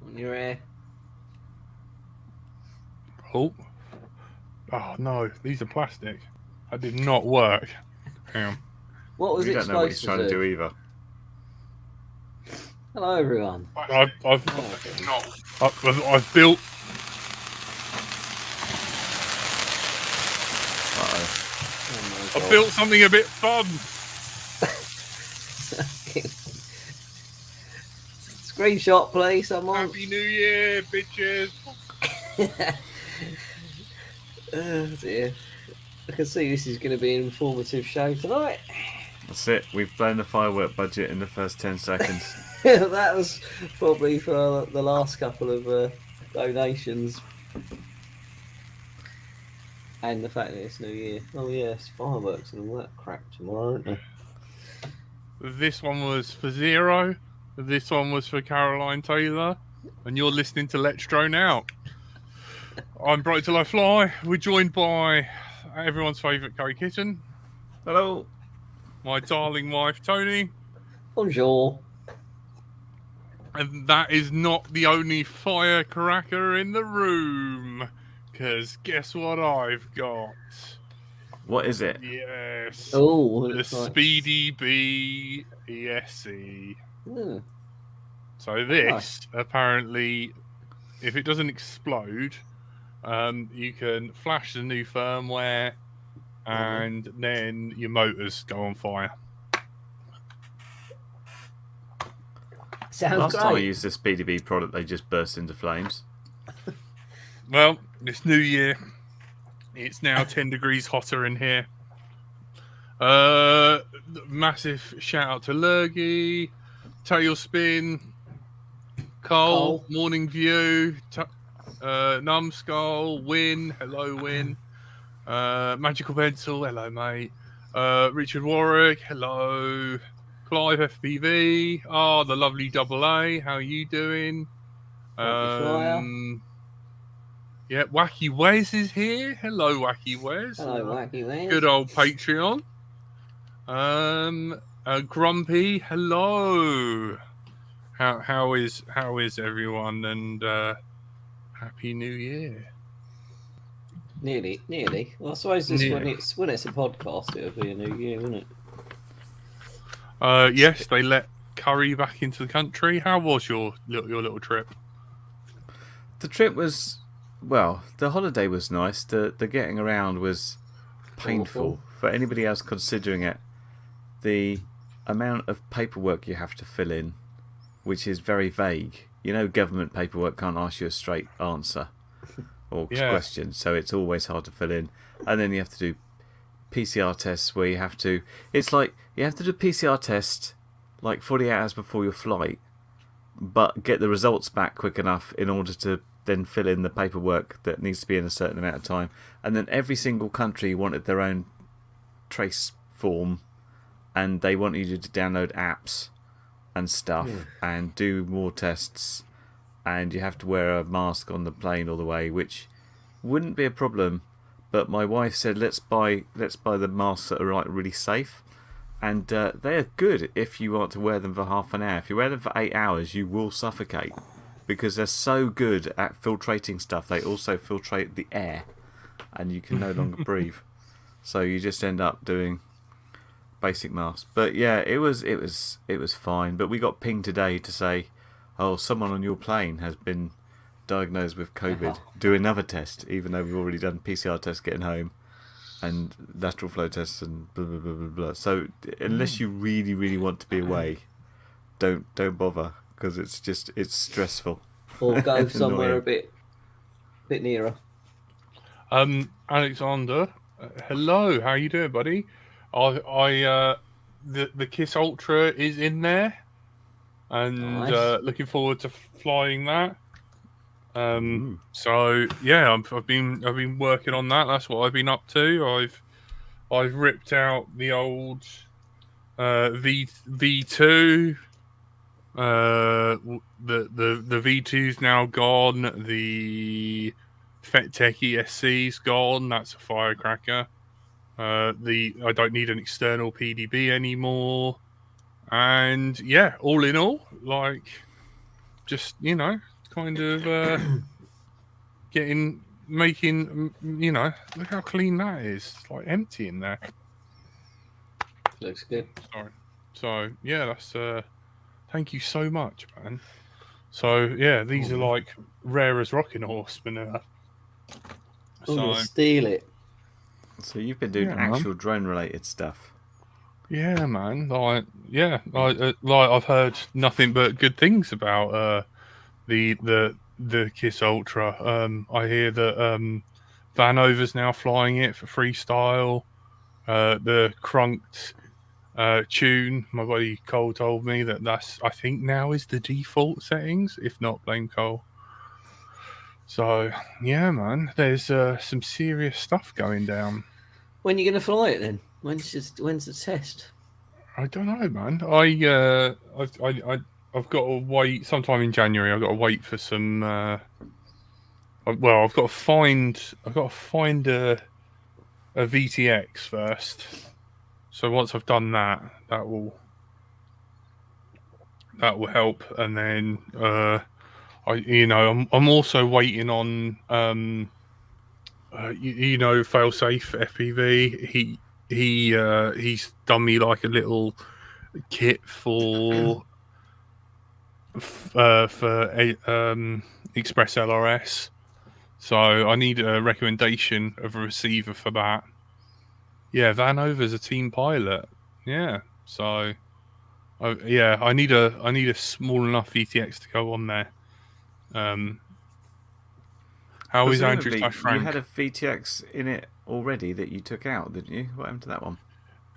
on your air. Oh no, these are plastic. That did not work. Damn. What was We it don't know what he's supposed trying to do either. Hello, everyone. I've built. Uh-oh. I built something a bit fun. Screenshot, please, someone. Happy New Year, bitches. Oh dear. I can see this is going to be an informative show tonight. That's it. We've blown the firework budget in the first 10 seconds. That was probably for the last couple of donations. And the fact that it's New Year. Oh, yes, fireworks and all that crap tomorrow, aren't there? This one was for Zero. This one was for Caroline Taylor. And you're listening to Let's Drone Out. I'm Bright Till I Fly. We're joined by everyone's favourite Curry Kitten. Hello. My darling wife, Tony. Bonjour. And that is not the only firecracker in the room. Because guess what I've got? What is it? Yes. Oh, the Speedy Bee ESC. Yeah. So this, apparently, if it doesn't explode, you can flash the new firmware and then your motors go on fire. Sounds Last great. time I used this PDB product, they just burst into flames. Well, this new year, it's now 10 degrees hotter in here. Massive shout out to Lurgy, Tailspin, Cole, Morning View, Numbskull, Win, hello Win, Magical Pencil, hello mate, Richard Warwick, hello, Clive FPV, the lovely Double A, how are you doing? Yeah, Wacky Wes is here. Hello, Wacky Wes. Hello, Wacky Wes. Good old Patreon. Grumpy, hello. How is everyone? And Happy New Year. Nearly. Well, I suppose this when it's a podcast, it'll be a new year, won't it? Yes, they let Curry back into the country. How was your little trip? The trip was, well, the holiday was nice. The getting around was painful. Awful. For anybody else considering it. The amount of paperwork you have to fill in, which is very vague. You know, government paperwork can't ask you a straight answer or question, so it's always hard to fill in. And then you have to do PCR tests where you have to... It's like you have to do a PCR test like 48 hours before your flight, but get the results back quick enough in order to then fill in the paperwork that needs to be in a certain amount of time. And then every single country wanted their own trace form, and they want you to download apps and stuff and do more tests, and you have to wear a mask on the plane all the way, which wouldn't be a problem. But my wife said, let's buy the masks that are really safe, and they're good if you want to wear them for half an hour. If you wear them for 8 hours, you will suffocate because they're so good at filtrating stuff. They also filtrate the air, and you can no longer breathe. So you just end up doing basic masks. But yeah, it was fine. But we got pinged today to say, someone on your plane has been diagnosed with COVID. Do another test, even though we've already done PCR tests getting home and lateral flow tests and blah blah blah blah blah. So unless you really really want to be away, don't bother, because it's stressful. Or go somewhere a bit nearer. Alexander, hello. How you doing, buddy? The Kiss Ultra is in there, and Nice. looking forward to flying that. So yeah, I've been working on that. That's what I've been up to. I've ripped out the old V2. The V2's now gone. The FetTech ESC's gone. That's a firecracker. I don't need an external PDB anymore. And yeah, all in all, like, just, kind of making, you know, look how clean that is. It's like empty in there. Looks good. Sorry. So yeah, that's thank you so much, man. So yeah, these are like rare as rocking horse manure. So steal it. So you've been doing actual drone-related stuff. Yeah, man. Like I've heard nothing but good things about the Kiss Ultra. I hear that Vanover's now flying it for freestyle. The Crunked tune, my buddy Cole told me that's I think now is the default settings, if not blame Cole. So yeah, man, there's some serious stuff going down. When are you going to fly it then? When's the test? I don't know, man. I've got to wait sometime in January. I've got to wait for some. Well, I've got to find a VTX first. So once I've done that, that will help, and then I'm also waiting on Failsafe FPV. He's done me like a little kit for Express LRS. So I need a recommendation of a receiver for that. Yeah, Vanover's a team pilot. Yeah, so I need a small enough VTX to go on there. How is Andrew Frank? You had a VTX in it already that you took out, didn't you? What happened to that one?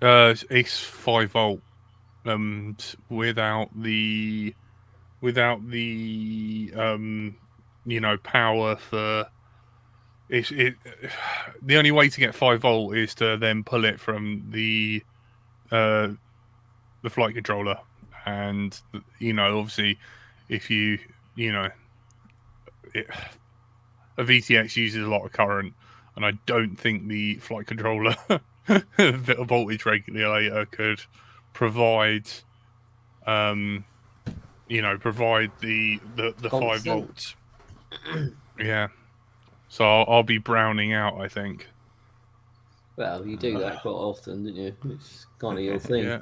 It's 5 volt. Without the power for it. The only way to get 5 volt is to then pull it from the flight controller, and obviously if a VTX uses a lot of current, and I don't think the flight controller voltage regulator could provide the 5 volts. Yeah, so I'll be browning out, I think. Well, you do that quite often, don't you? It's kind of your thing. Yeah.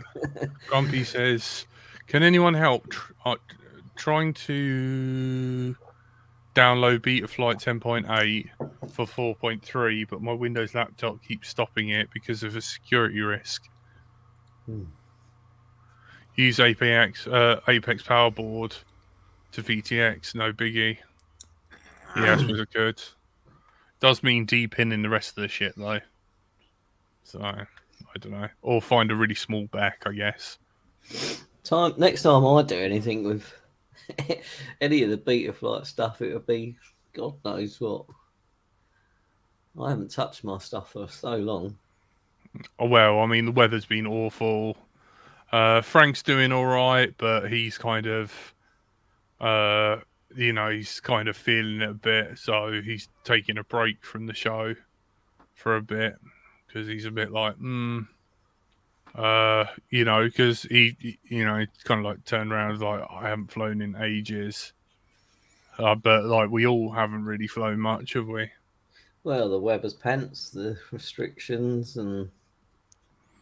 Grumpy says, "Can anyone help trying to download Betaflight 10.8 for 4.3, but my Windows laptop keeps stopping it because of a security risk. Use Apex Power Board to VTX, no biggie. Yeah, I suppose I could. Does mean de-pinning the rest of the shit though. So I don't know. Or find a really small back, I guess. Next time I do anything with any of the Betaflight stuff, it would be God knows what. I haven't touched my stuff for so long. Oh, well, I mean, the weather's been awful. Frank's doing all right, but he's kind of, he's kind of feeling it a bit. So he's taking a break from the show for a bit because he's a bit like, because he kind of like turned around and was like, I haven't flown in ages. But like we all haven't really flown much, have we? Well, the weather's pants, the restrictions, and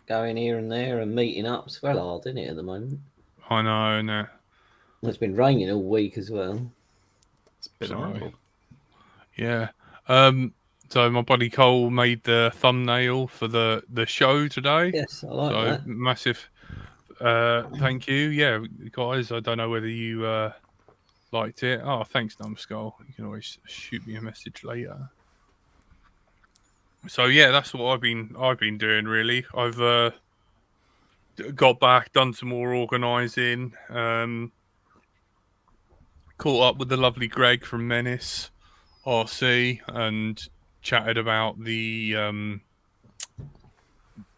going here and there and meeting up. It's well hard, isn't it, at the moment? I know, no. It's been raining all week as well. It's been horrible. Yeah. So my buddy Cole made the thumbnail for the show today. Yes, I like that. Massive thank you. Yeah, guys, I don't know whether you liked it. Oh, thanks, Numbskull. You can always shoot me a message later. So yeah, that's what I've been doing really. I've got back, done some more organising, caught up with the lovely Greg from Menace RC and chatted about the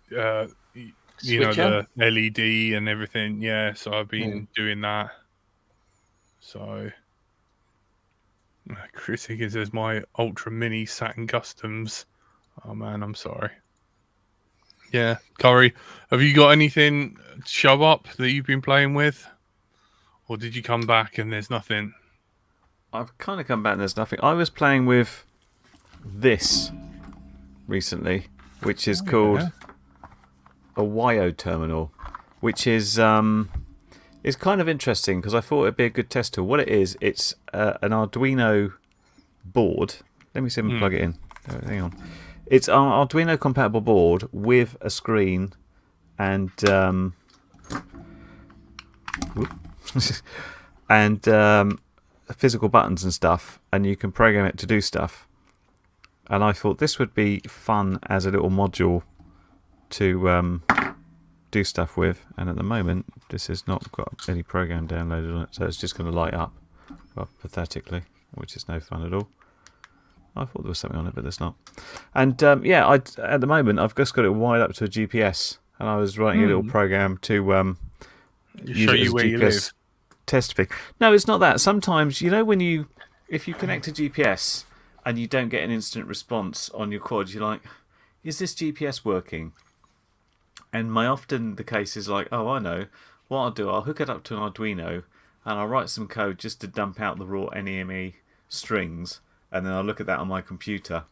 the LED and everything. Yeah, so I've been doing that. So Chris Higgins says my Ultra Mini Saturn Customs. Oh man, I'm sorry. Yeah, Curry, have you got anything to show up that you've been playing with, or did you come back and there's nothing? I've kind of come back and there's nothing. I was playing with this recently, which is called a YO terminal, which is kind of interesting because I thought it'd be a good test tool. What it is, it's an Arduino board. Let me see if I can plug it in. Hang on. It's an Arduino compatible board with a screen and physical buttons and stuff, and you can program it to do stuff. And I thought this would be fun as a little module to do stuff with. And at the moment, this has not got any program downloaded on it, so it's just going to light up, well, pathetically, which is no fun at all. I thought there was something on it, but there's not. And at the moment, I've just got it wired up to a GPS, and I was writing a little program to show you where you live. Test thing. No, it's not that. Sometimes, if you connect to GPS and you don't get an instant response on your quad, you're like, is this GPS working? And often the case is like, oh, I know. What I'll do, I'll hook it up to an Arduino and I'll write some code just to dump out the raw NEME strings, and then I'll look at that on my computer.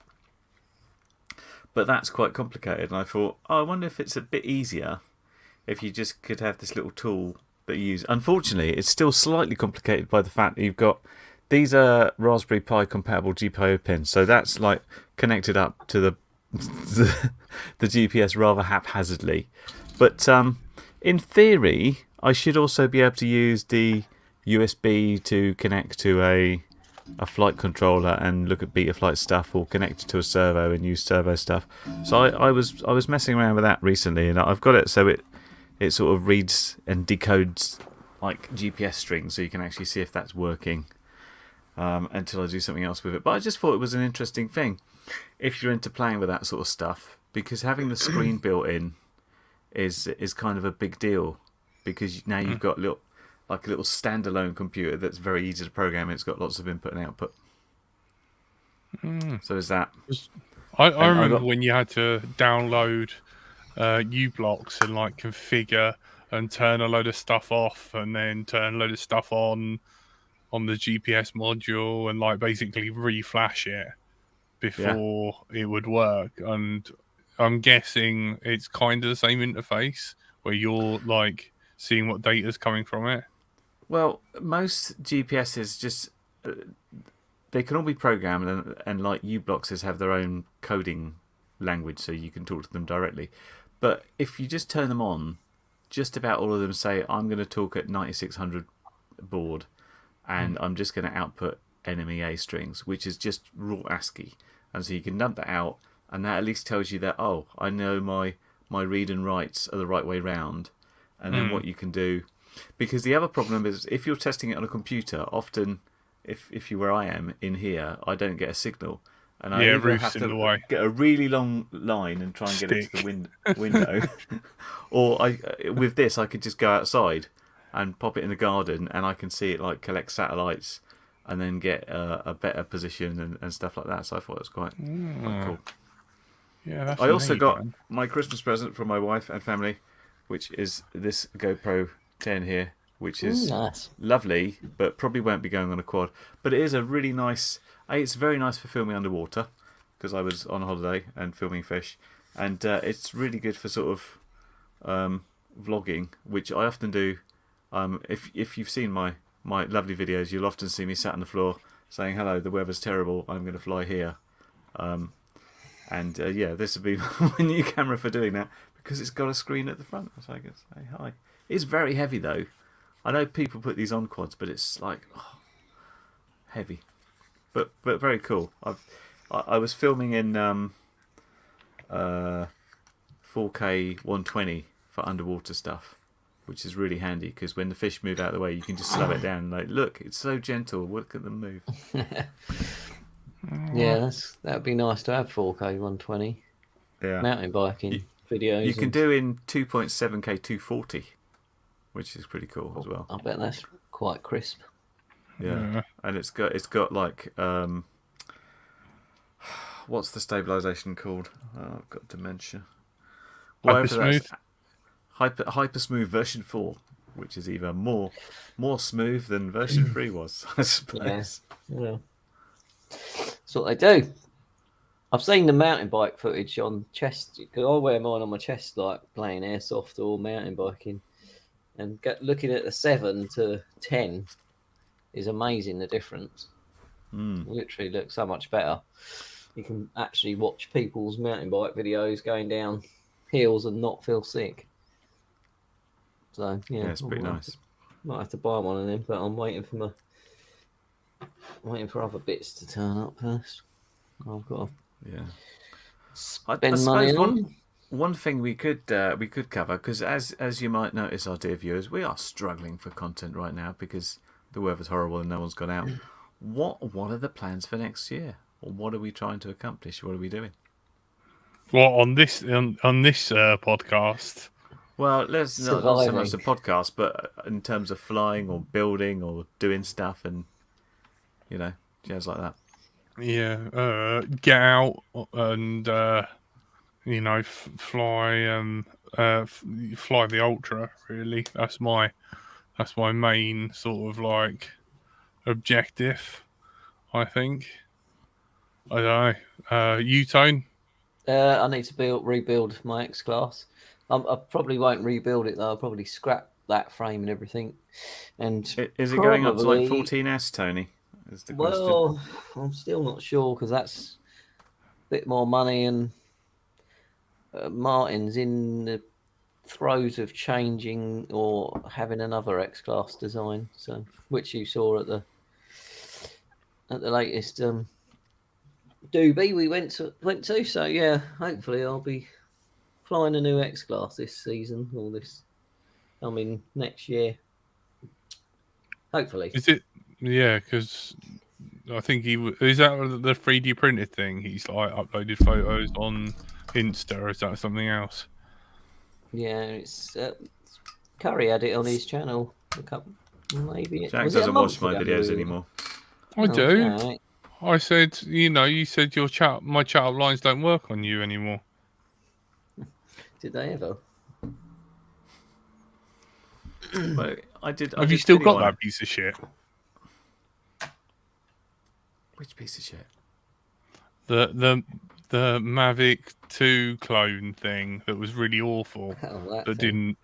But that's quite complicated, and I thought, I wonder if it's a bit easier if you just could have this little tool that you use. Unfortunately, it's still slightly complicated by the fact that you've got these are Raspberry Pi compatible GPIO pins, so that's like connected up to the GPS rather haphazardly. But in theory, I should also be able to use the USB to connect to a flight controller and look at Betaflight stuff, or connect it to a servo and use servo stuff. So I was messing around with that recently, and I've got it so it sort of reads and decodes like GPS strings, so you can actually see if that's working until I do something else with it. But I just thought it was an interesting thing if you're into playing with that sort of stuff, because having the screen built in is kind of a big deal, because now you've got a little standalone computer that's very easy to program. It's got lots of input and output. So is that? I remember when you had to download uBlocks and like configure and turn a load of stuff off and then turn a load of stuff on the GPS module and like basically reflash it before it would work. And I'm guessing it's kind of the same interface where you're like seeing what data's coming from it. Well, most GPSs just they can all be programmed, and like uBlocks have their own coding language, so you can talk to them directly. But if you just turn them on, just about all of them say, I'm going to talk at 9600 baud, and I'm just going to output NMEA strings, which is just raw ASCII. And so you can dump that out, and that at least tells you that, oh, I know my read and writes are the right way round. And then what you can do, because the other problem is if you're testing it on a computer, often if you're where I am in here, I don't get a signal. And I either have to get a really long line and try and get it to the window, or with this I could just go outside and pop it in the garden, and I can see it like collect satellites and then get a better position and stuff like that. So I thought it was quite cool. Yeah, that's I also got my Christmas present from my wife and family, which is this GoPro 10 here, which is nice. Lovely, but probably won't be going on a quad. But it is a really nice. It's very nice for filming underwater, because I was on holiday and filming fish, and it's really good for sort of vlogging, which I often do. If you've seen my lovely videos, you'll often see me sat on the floor saying, "Hello, the weather's terrible. I'm going to fly here." This would be my new camera for doing that, because it's got a screen at the front, so I can say hi. It's very heavy though. I know people put these on quads, but it's like heavy, but very cool. I was filming in 4K 120 for underwater stuff, which is really handy, because when the fish move out of the way, you can just slow it down. Like, look, it's so gentle. Look at them move. Yeah, that'd be nice to have 4K 120. Yeah, mountain biking videos. You can do in 2.7K 240, which is pretty cool as well. I bet that's quite crisp. Yeah, and it's got like what's the stabilization called? I've got dementia. Hypersmooth. Hypersmooth version 4. which is even more smooth than version 3 was, I suppose. Well, that's what they do. I've seen the mountain bike footage on chest, because I wear mine on my chest, like playing airsoft or mountain biking. And looking at the 7 to 10 is amazing, the difference. It literally looks so much better. You can actually watch people's mountain bike videos going down hills and not feel sick. So, yeah, it's pretty nice. Might have to buy one of them, but I'm waiting for other bits to turn up first. I've got to spend money on. One thing we could cover, because as you might notice, our dear viewers, we are struggling for content right now because the weather's horrible and no one's gone out. What are the plans for next year? Or what are we trying to accomplish? What are we doing? Well, on this podcast. Well, not so much the podcast, but in terms of flying or building or doing stuff and jazz like that. Yeah, get out and fly the Ultra. Really, that's my main sort of like objective. I think. I don't know. You, Tone? I need to rebuild my X-Class. I probably won't rebuild it though. I'll probably scrap that frame and everything. And is it going up to like 14S, Tony? Is the question. Well, I'm still not sure because that's a bit more money, and Martin's in the throes of changing or having another X-Class design. So, which you saw at the latest doobie we went to. So yeah, hopefully I'll be flying a new X-Class this season or next year. Hopefully. Is it? Yeah, because I think is that the 3D printed thing. He's like uploaded photos on Insta, or is that something else? Yeah, it's Curry had it on his channel. Maybe Jack doesn't watch my videos anymore. I do. Okay. I said, you said my chat up lines don't work on you anymore. Did they ever? Well, I did. Have you still got that piece of shit? Which piece of shit? The Mavic 2 clone thing that was really awful. That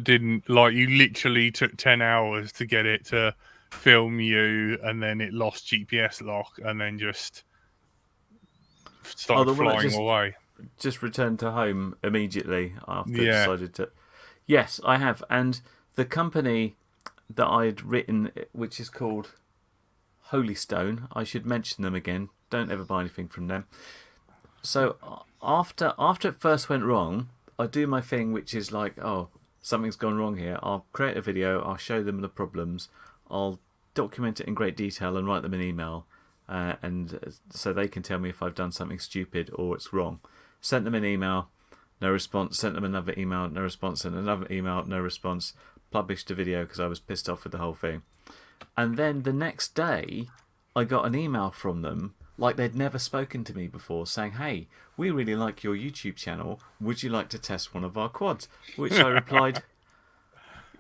didn't like, you literally took 10 hours to get it to film you, and then it lost GPS lock and then just started flying away. Just returned to home immediately after decided to. Yes, I have, and the company that I'd written, which is called Holy Stone, I should mention them again. Don't ever buy anything from them. So after it first went wrong, I do my thing, which is like, oh, something's gone wrong here. I'll create a video. I'll show them the problems. I'll document it in great detail and write them an email, and so they can tell me if I've done something stupid or it's wrong. Sent them an email, no response. Sent them another email, no response. Sent another email, no response. Published a video because I was pissed off with the whole thing. And then the next day, I got an email from them, like they'd never spoken to me before, saying, "Hey, we really like your YouTube channel. Would you like to test one of our quads?" Which I replied,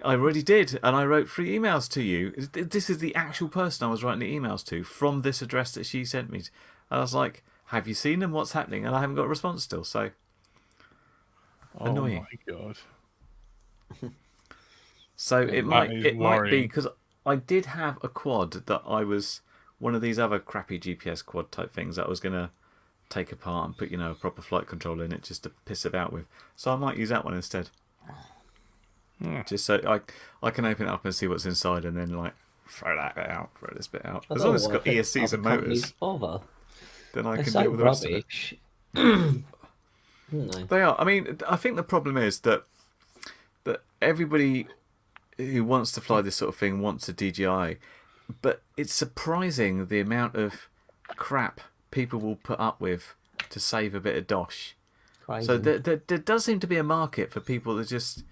"I already did, and I wrote 3 emails to you." This is the actual person I was writing the emails to from this address that she sent me. And I was like, "Have you seen them? What's happening?" And I haven't got a response still, so annoying. Oh my god. So it might be because I did have a quad that I was one of these other crappy GPS quad type things that I was going to take apart and put a proper flight controller in it just to piss about with. So I might use that one instead. Just so I can open it up and see what's inside and then like throw this bit out. As long as it's got ESCs and motors, then I can deal with the rest of it. They are. I mean, I think the problem is that everybody who wants to fly this sort of thing wants a DJI, but it's surprising the amount of crap people will put up with to save a bit of dosh. Crazy. So there does seem to be a market for people that just...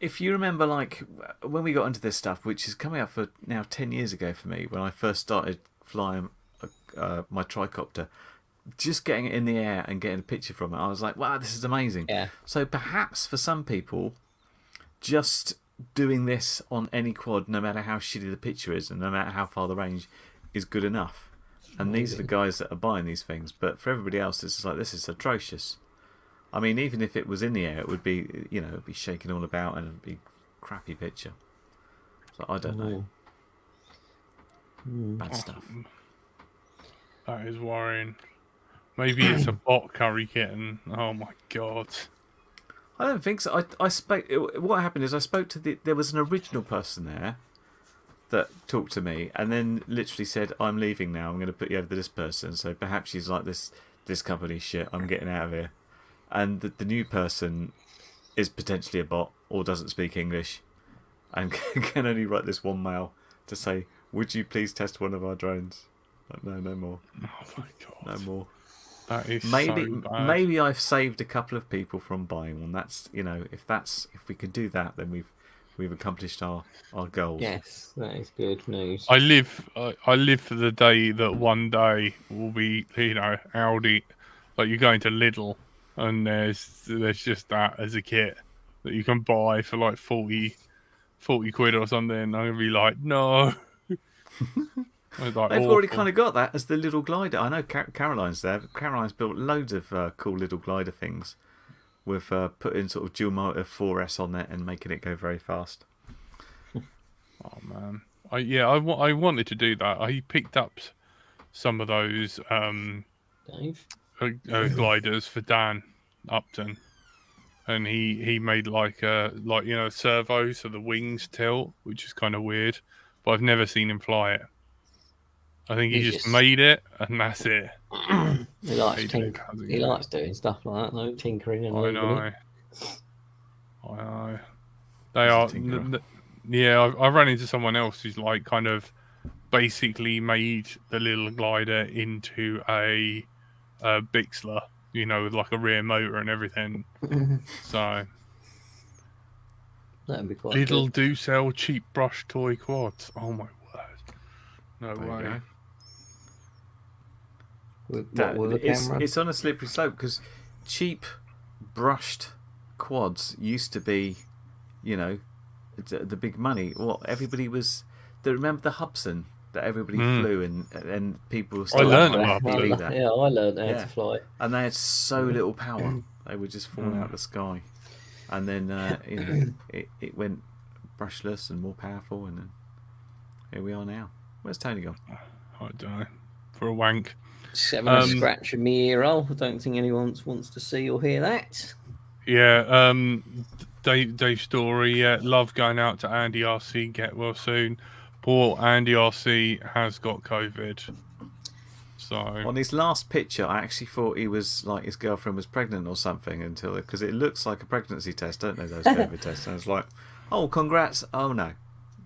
If you remember, like, when we got into this stuff, which is coming up for now 10 years ago for me, when I first started flying my tricopter, just getting it in the air and getting a picture from it, I was like, wow, this is amazing. Yeah. So perhaps for some people, just doing this on any quad, no matter how shitty the picture is and no matter how far the range, is good enough. And these are the guys that are buying these things. But for everybody else, it's just like, this is atrocious. I mean, even if it was in the air, it would be, it'd be shaking all about and it'd be a crappy picture. So I don't know. Bad stuff. That is worrying. Maybe it's a bot curry kitten. Oh my god. I don't think so. I spoke. What happened is I spoke to there was an original person there that talked to me, and then literally said, "I'm leaving now. I'm going to put you over to this person. So perhaps she's like this company shit. I'm getting out of here." And the new person is potentially a bot or doesn't speak English, and can only write this one mail to say, "Would you please test one of our drones?" Like, no more. Oh my god. No more. That is Maybe so bad. maybe I've saved a couple of people from buying one. That's if we can do that, then we've accomplished our goals. Yes, that is good news. I live for the day that one day will be, Aldi, like you're going to Lidl and there's just that as a kit that you can buy for like 40 quid or something. I'm gonna be like, no. Like, They've already kind of got that as the little glider. I know Caroline's there. Caroline's built loads of cool little glider things with putting sort of dual motor 4S on it and making it go very fast. Oh man, I wanted to do that. I picked up some of those Dave? gliders for Dan Upton, and he made like servo, so the wings tilt, which is kind of weird. But I've never seen him fly it. I think he just made it, and that's it. He likes doing stuff like that, though, tinkering and I leaving know. They are. I ran into someone else who's like kind of basically made the little glider into a Bixler, with like a rear motor and everything. So that'd be quite Lidl good. do sell cheap brush toy quads. Oh my word! No way. With the camera? It's on a slippery slope because cheap brushed quads used to be, the big money. What everybody was. Remember the Hubson that everybody flew and people were still. I learned about how to do that. Yeah, I learned how to fly. And they had so little power; they would just fall out of the sky. And then it went brushless and more powerful, and then here we are now. Where's Tony gone? I don't know. For a wank. Having a scratch of my ear hole. I don't think anyone wants to see or hear that. Yeah, Dave Story, love going out to Andy RC, get well soon. Poor Andy RC has got COVID. So on his last picture, I actually thought he was like his girlfriend was pregnant or something because it looks like a pregnancy test, don't they? Those COVID tests, and it's like, oh, congrats. Oh no,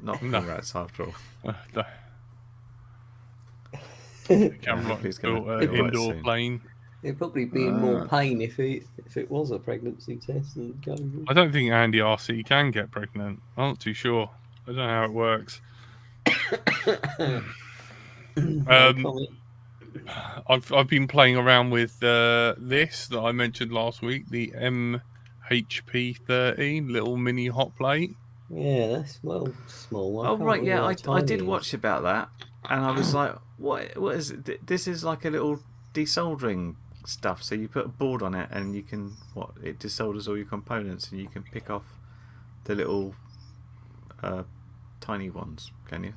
not congrats after all. Cameron built an indoor plane. It'd probably be in more pain if it was a pregnancy test than COVID. I don't think Andy RC can get pregnant. I'm not too sure. I don't know how it works. I've been playing around with this that I mentioned last week, the MP331 little mini hot plate. Yeah, that's small one. Oh right, yeah, I did watch about that, and I was like, what is it? This is like a little desoldering stuff. So you put a board on it, and you can it desolders all your components, and you can pick off the little tiny ones. Can you?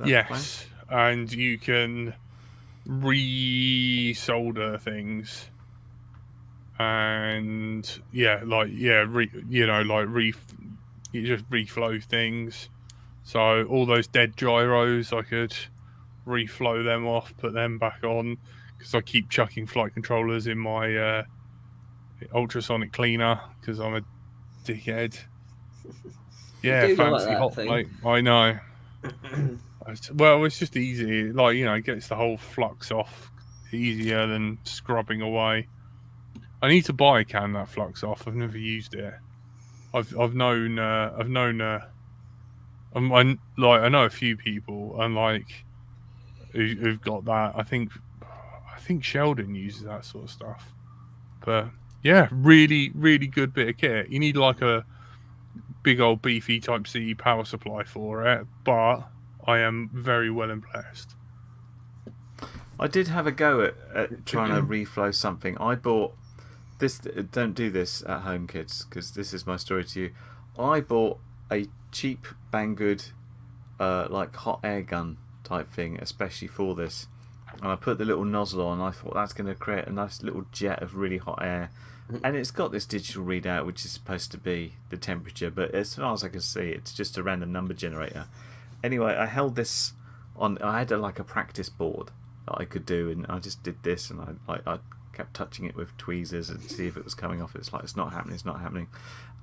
Yes, and you can re-solder things, and you just reflow things. So all those dead gyros, I could reflow them off, put them back on, because I keep chucking flight controllers in my ultrasonic cleaner because I'm a dickhead. Yeah, fancy hot plate. I know. Well, it's just easy. Like, it gets the whole flux off easier than scrubbing away. I need to buy a can that flux off. I've never used it. I know a few people and who've got that. I think Sheldon uses that sort of stuff. But yeah, really, really good bit of kit. You need like a big old beefy Type C power supply for it, but I am very well impressed. I did have a go at trying to reflow something. I bought this. Don't do this at home, kids, because this is my story to you. I bought a cheap Banggood, like hot air gun type thing, especially for this. And I put the little nozzle on. I thought that's going to create a nice little jet of really hot air. And it's got this digital readout, which is supposed to be the temperature, but as far as I can see, it's just a random number generator. Anyway, I held this on. I had like a practice board that I could do, and I just did this, and I kept touching it with tweezers and see if it was coming off. It's like, it's not happening, it's not happening.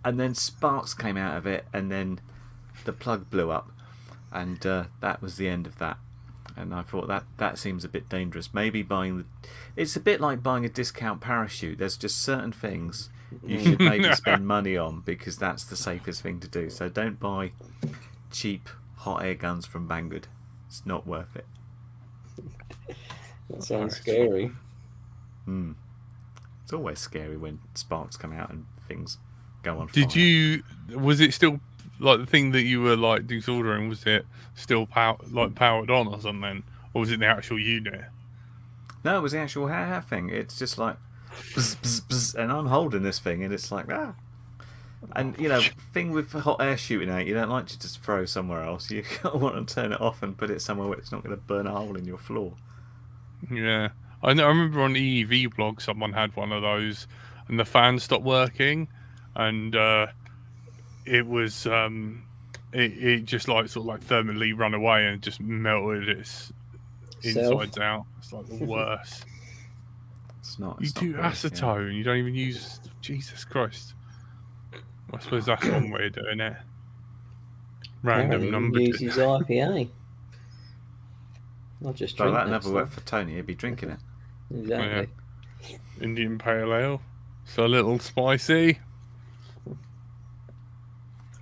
And then sparks came out of it, and then the plug blew up, and that was the end of that. And I thought that seems a bit dangerous. Maybe it's a bit like buying a discount parachute. There's just certain things you should maybe spend money on, because that's the safest thing to do. So don't buy cheap hot air guns from Banggood. It's not worth it. That sounds scary. It's always scary when sparks come out and things go on fire. Was it still like the thing that you were like desoldering? Was it still powered on or something, or was it the actual unit? No, it was the actual thing. It's just like bzz, bzz, bzz, and I'm holding this thing, and it's like And thing with hot air shooting out, you don't like to just throw somewhere else. You want to turn it off and put it somewhere where it's not going to burn a hole in your floor. Yeah, I remember on the EV blog someone had one of those, and the fan stopped working, and it was it just like sort of like thermally run away and just melted its insides out. It's like the worst. You do acetone. You don't even use. Jesus Christ. I suppose that's one way of doing it. Random number. Uses IPA. I'll just drink that never worked for Tony. He'd be drinking it. Exactly. Yeah. Indian Pale Ale. It's a little spicy.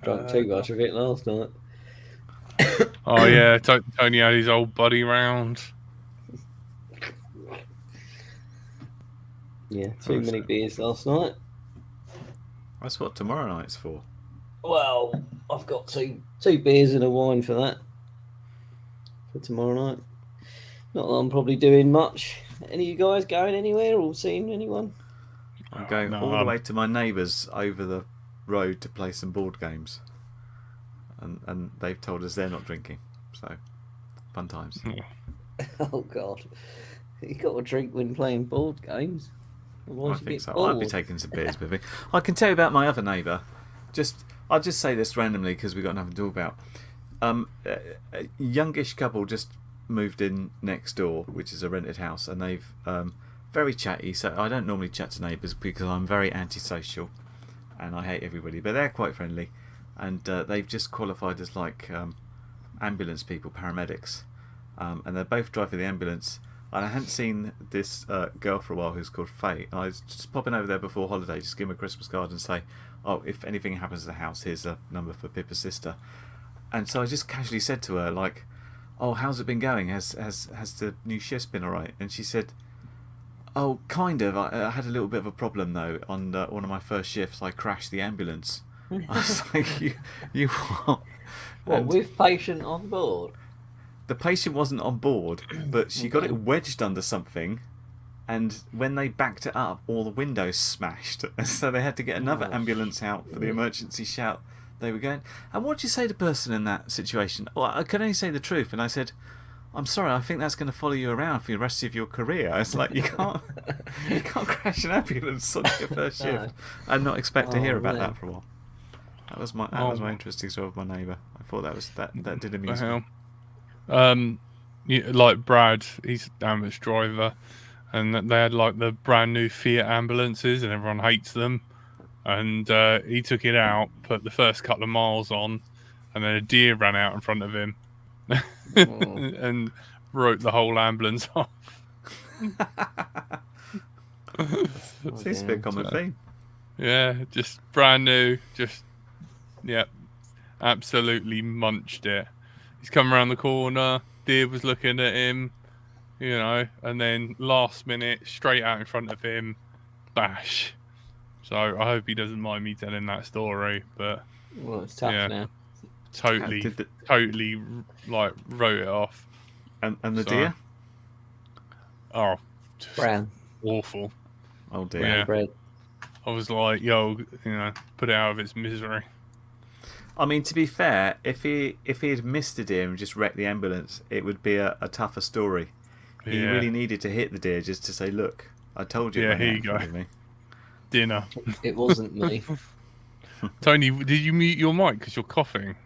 Drank too much of it last night. Oh yeah, Tony had his old buddy round. Yeah, too many beers last night. That's what tomorrow night's for. Well, I've got two beers and a wine for that. For tomorrow night. Not that I'm probably doing much. Any of you guys going anywhere or seeing anyone? I'm going all the way to my neighbours over the road to play some board games. And they've told us they're not drinking. So, fun times. Oh, God. You got to drink when playing board games. I think so. I'll be taking some beers with me. I can tell you about my other neighbour. I'll just say this randomly because we've got nothing to talk about. A youngish couple just moved in next door, which is a rented house, and they've very chatty. So I don't normally chat to neighbours because I'm very antisocial and I hate everybody, but they're quite friendly, and they've just qualified as like ambulance people, paramedics, and they're both driving the ambulance. And I hadn't seen this girl for a while who's called Faye. And I was just popping over there before holiday, just give them a Christmas card and say, oh, if anything happens to the house, here's a number for Pippa's sister. And so I just casually said to her, like, oh, how's it been going? Has the new shift been all right? And she said, oh, kind of. I had a little bit of a problem, though. On one of my first shifts, I crashed the ambulance. I was like, you what? What, with patient on board? The patient wasn't on board, but she got it wedged under something, and when they backed it up, all the windows smashed. So they had to get another ambulance out for the emergency shout they were going. And what do you say to the person in that situation? Well, I can only say the truth. And I said, I'm sorry, I think that's going to follow you around for the rest of your career. It's like, you can't crash an ambulance on your first shift and not expect to hear about that for a while. That was my interesting story of my neighbour. I thought that did amuse me. Like Brad, he's an ambulance driver, and they had like the brand new Fiat ambulances, and everyone hates them. And he took it out, put the first couple of miles on, and then a deer ran out in front of him and wrote the whole ambulance off. Seems to be a common theme. Yeah, just brand new, absolutely munched it. He's come around the corner, deer was looking at him, and then last minute, straight out in front of him, bash. So I hope he doesn't mind me telling that story. But Well, it's tough Yeah. now. totally, totally, like wrote it off. And the So- deer? Oh, just Brown. awful. Oh dear. Yeah. Bread. I was like, yo, put it out of its misery. I mean, to be fair, if he had missed the deer and just wrecked the ambulance, it would be a tougher story. He Yeah. really needed to hit the deer just to say, "Look, I told you." it Yeah, went here out you in go. front of me." Dinner. It wasn't me. Tony, did you mute your mic because you're coughing?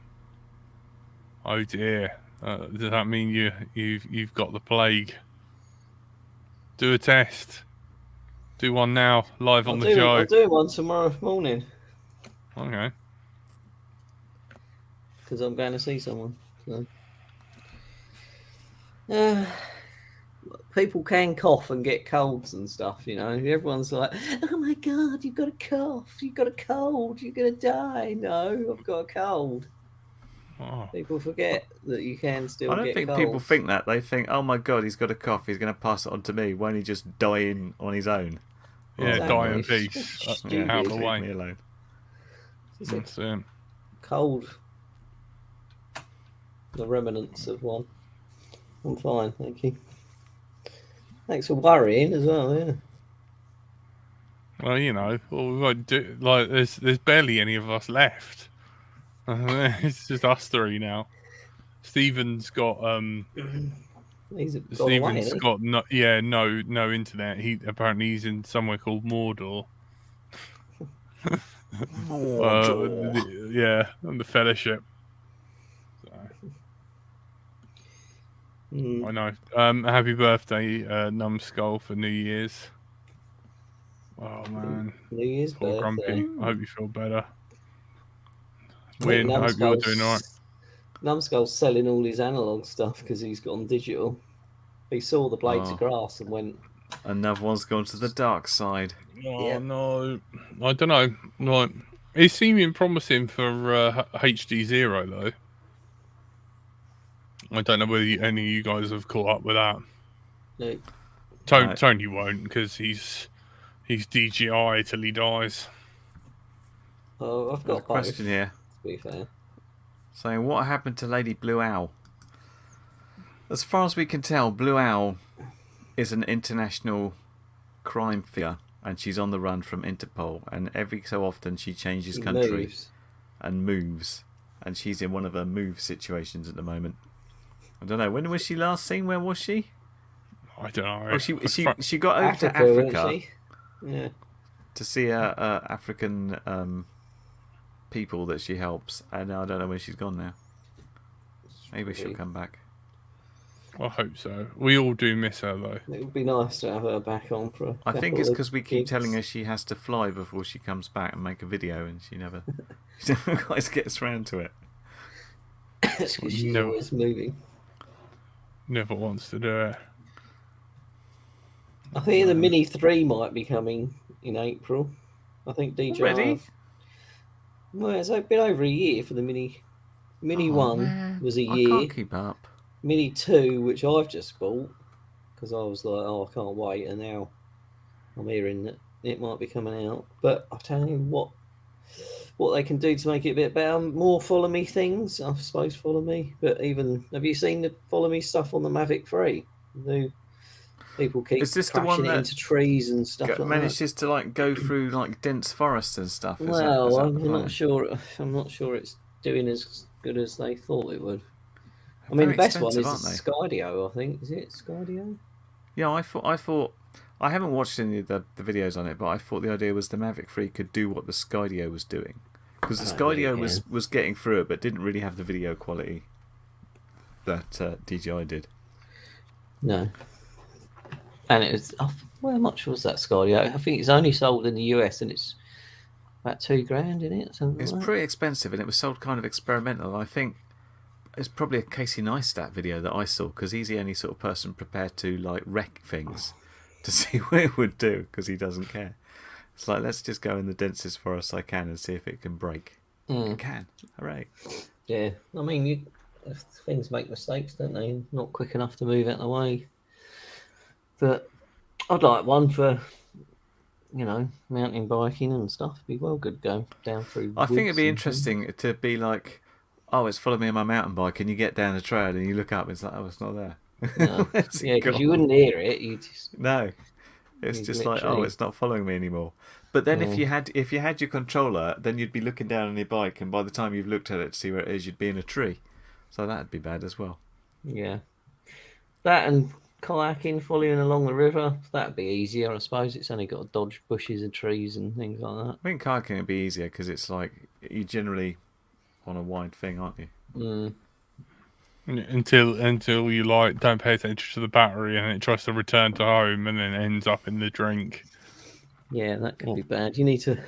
Oh dear. Does that mean you've got the plague? Do a test. Do one now, live on the show. I'll do one tomorrow morning Okay. because I'm going to see someone. So. People can cough and get colds and stuff, you know. Everyone's like, "Oh my god, you've got a cough, you've got a cold, you're gonna die." No, I've got a cold. Oh. People forget that you can still I don't get think colds. people think that. They think, "Oh my god, he's got a cough. He's going to pass it on to me. Won't he just die in on his own?" Yeah, Exactly. die in It's peace. stupid. Out of the leave way. me alone. It's a That's it. cold. The remnants of one. I'm fine, thank you. Thanks for worrying as well, yeah. Well, all we've got to do, like, there's barely any of us left. It's just us three now. Stephen's got He's gone away, Stephen's hasn't he? got no internet. He's in somewhere called Mordor. And the Fellowship. So, I know. Happy birthday, Numbskull, for New Year's. Oh man, New Year's poor birthday. Grumpy. I hope you feel better. I think Win. I hope you're doing all right. Numbskull's selling all his analog stuff because he's gone digital. He saw the blades of grass and went, Another one's gone to the dark side. Oh Yeah. no, I don't know. Like, it's seeming promising for HD Zero though. I don't know whether any of you guys have caught up with that. no, Tony won't because he's DGI till he dies. oh, I've There's a got both, question here to be fair. saying, "What happened to Lady Blue Owl?" As far as we can tell, Blue Owl is an international crime figure, and she's on the run from Interpol. And every so often, she changes He country moves. and moves, and she's in one of her move situations at the moment. I don't know. When was she last seen? Where was she? I don't know. Oh, she got over to wasn't Africa she? Yeah. to see African people that she helps, and I don't know where she's gone now. Maybe she'll come back. I hope so. We all do miss her though. It would be nice to have her back on for a I think couple it's of because we keep gigs. telling her she has to fly before she comes back and make a video, and she never quite gets round to it. It's 'cause she's No. always moving. Never wants to do it. I think the Mini 3 might be coming in April. I think DJI. Already? Well, it's been over a year for the Mini. Mini 1 man. was a I year. can't keep up. Mini 2, which I've just bought, because I was like, oh, I can't wait, and now I'm hearing that it might be coming out. But I'll tell you what they can do to make it a bit better. More follow me things, I suppose. Follow me, but even have you seen the follow me stuff on the Mavic 3? The people keep Is this the crashing one it that into trees and stuff like that. manages to like go through like dense forests and stuff? Is Well, that I'm the plan? not sure. I'm not sure it's doing as good as they thought it would. I Very mean, the best one is expensive, the aren't they? Skydio, I think. Is it Skydio? Yeah, I thought I haven't watched any of the videos on it, but I thought the idea was the Mavic 3 could do what the Skydio was doing, because the I don't Skydio really was getting through it, but didn't really have the video quality that DJI did. No. And it was, how much was that Skydio? I think it's only sold in the US and it's about $2,000 in it. Something It's like that. pretty expensive, and it was sold kind of experimental. I think it's probably a Casey Neistat video that I saw, because he's the only sort of person prepared to like wreck things to see what it would do, because he doesn't care. It's like, let's just go in the densest forest I can and see if it can break. It can. Hooray. Yeah. I mean, things make mistakes, don't they? Not quick enough to move out of the way. But I'd like one for mountain biking and stuff. It'd be well good going down through I think it'd woods be and things. interesting to be like, oh, it's following me on my mountain bike, and you get down the trail and you look up, it's like, oh, it's not there. No. Where's Yeah, it because you gone? wouldn't hear it. No, it's You'd just like, oh, literally. it's not following me anymore. But then Yeah, if you had your controller, then you'd be looking down on your bike, and by the time you've looked at it to see where it is, you'd be in a tree. So that'd be bad as well. yeah. That and kayaking, following along the river, that'd be easier, I suppose. It's only got to dodge bushes and trees and things like that. I think kayaking would be easier because it's like you generally on a wide thing, aren't you? Mm. Until you like don't pay attention to the battery and it tries to return to home and then ends up in the drink. Yeah, that could be bad. You need to,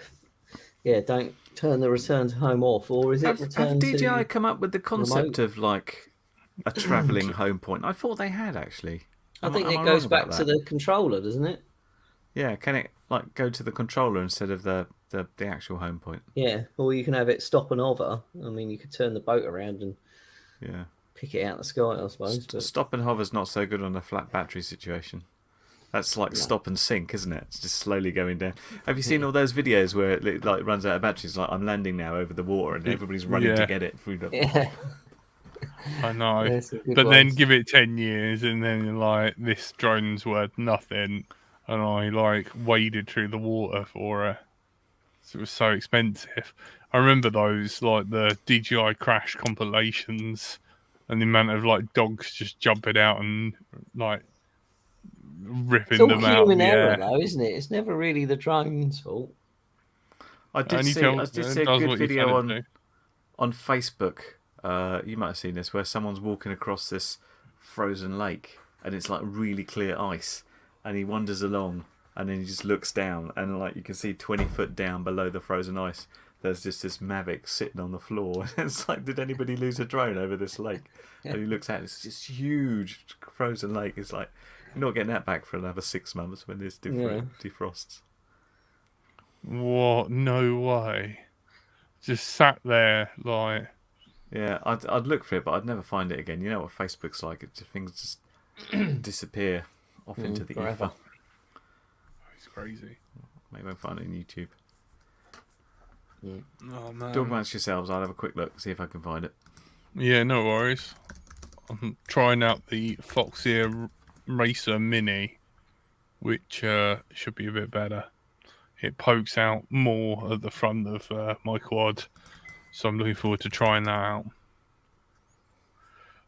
don't turn the return to home off, or is it Have return DJI to come up with the concept remote? of like a travelling home point? I thought they had actually. I think Am it I goes wrong back about to that? the controller, doesn't it? Yeah, can it like go to the controller instead of the actual home point? Yeah, or you can have it stop and hover. I mean, you could turn the boat around and Yeah. pick it out of the sky, I suppose. But Stop and hover's not so good on a flat battery situation. That's like no. stop and sink, isn't it? It's just slowly going down. Have you seen all those videos where it like runs out of batteries? Like I'm landing now over the water, and everybody's running to Yeah. get it through the. Yeah, I know. there's some good But then ones. give it 10 years and then you're like, this drone's worth nothing. And I like waded through the water for it. It was so expensive. I remember those, like the DJI crash compilations and the amount of like dogs just jumping out and like It's ripping all them out of human the error, air. though, isn't it? It's never really the drone's fault. I did Only see tell, I did it see a does good what you tell video it to. on Facebook. You might have seen this, where someone's walking across this frozen lake, and it's like really clear ice, and he wanders along, and then he just looks down, and like you can see 20 foot down below the frozen ice, there's just this Mavic sitting on the floor. It's like, did anybody lose a drone over this lake? And he looks at it, it's this huge frozen lake. It's like, you're not getting that back for another 6 months when this defrosts. What? No way. Just sat there like. Yeah, I'd look for it, but I'd never find it again. You know what Facebook's like? Things just disappear off into the forever. ether. It's crazy. Maybe I'll find it on YouTube. Oh man. Talk amongst yourselves. I'll have a quick look, see if I can find it. Yeah, no worries. I'm trying out the Foxeer Racer Mini, which should be a bit better. It pokes out more at the front of my quad, so I'm looking forward to trying that out.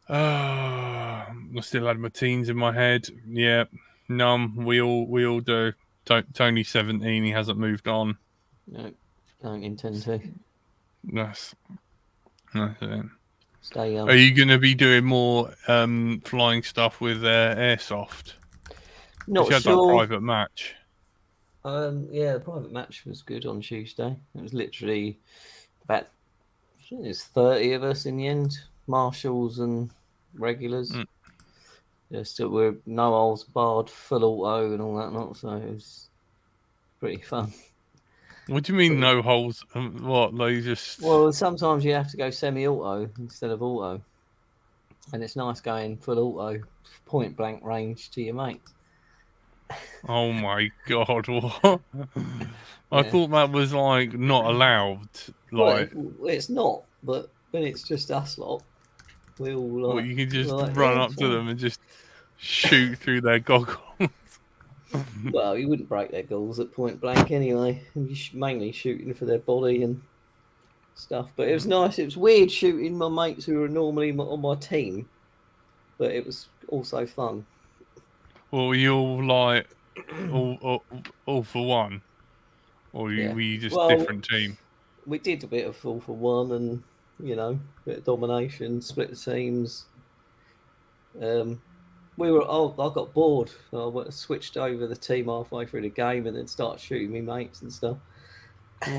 I still had my teens in my head. Yeah, numb. We all do. Tony's 17. He hasn't moved on. No, don't intend to. That's it. Stay young. Are you going to be doing more flying stuff with airsoft? Not You had that sure. private match. Yeah, the private match was good on Tuesday. It was literally about, I think there's 30 of us in the end, marshals and regulars. Yeah, still we're no holes barred, full auto and all that lot. So it was pretty fun. What do you mean no holes? What, they just... Well, sometimes you have to go semi-auto instead of auto, and it's nice going full auto, point blank range to your mate. Oh my god, what? I thought that was like not allowed. Like, well, it's not, but when it's just us lot, we all like. well, you can just like, run yeah, up it's to fine. them and just shoot through their goggles. Well, you wouldn't break their goals at point blank anyway. You're mainly shooting for their body and stuff. But it was nice. It was weird shooting my mates who were normally on my team, but it was also fun. Well, were you all like all for one, or were you just different team? We did a bit of all for one, and a bit of domination, split the teams. I got bored. I switched over the team halfway through the game and then started shooting me mates and stuff.